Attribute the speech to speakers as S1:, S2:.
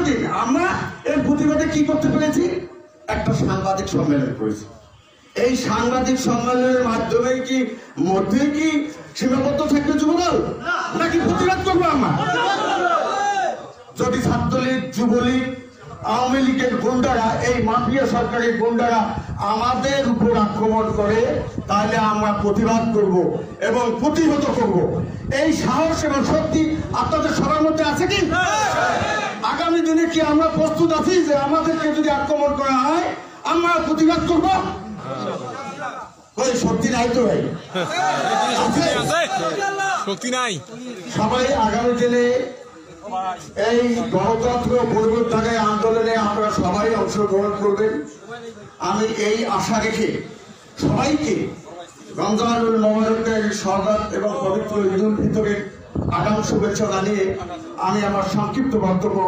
S1: দীর্ঘদিন আমরা এর প্রতিবাদে কি করতে পেরেছি, একটা সাংবাদিক সম্মেলন করেছি। এই সাংবাদিক সম্মেলনের মাধ্যমে কি মধ্যে কি সীমাবদ্ধ থাকবে যুবদল, নাকি প্রতিবাদ করবো আমরা? যদি ছাত্রলীগ, যুবলীগ, আওয়ামী লীগের গুন্ডারা, এই মাফিয়া সরকারের গুন্ডারা আমাদের উপর আক্রমণ করে, তাহলে আমরা প্রতিবাদ করব এবং প্রতিহত করব। এই সাহস এবং শক্তি আপনাদের সবার মধ্যে আছে কি? আগামী দিনে কি আমরা প্রস্তুত আছি যে আমাদেরকে যদি আক্রমণ করা হয় আমরা প্রতিবাদ করব? ওই শক্তি নাই তো ভাই,
S2: শক্তি নাই।
S1: সবাই আগামী দিনে এই গণতন্ত্র পরিবর্তনের আন্দোলনে আমরা সবাই অংশগ্রহণ করবেন। আমি এই আশা রেখে সবাইকে রমজানুল মোবারকের শরবত এবং পবিত্র ঈদুল ফিতরের আগাম শুভেচ্ছা জানিয়ে আমি আমার সংক্ষিপ্ত বক্তব্য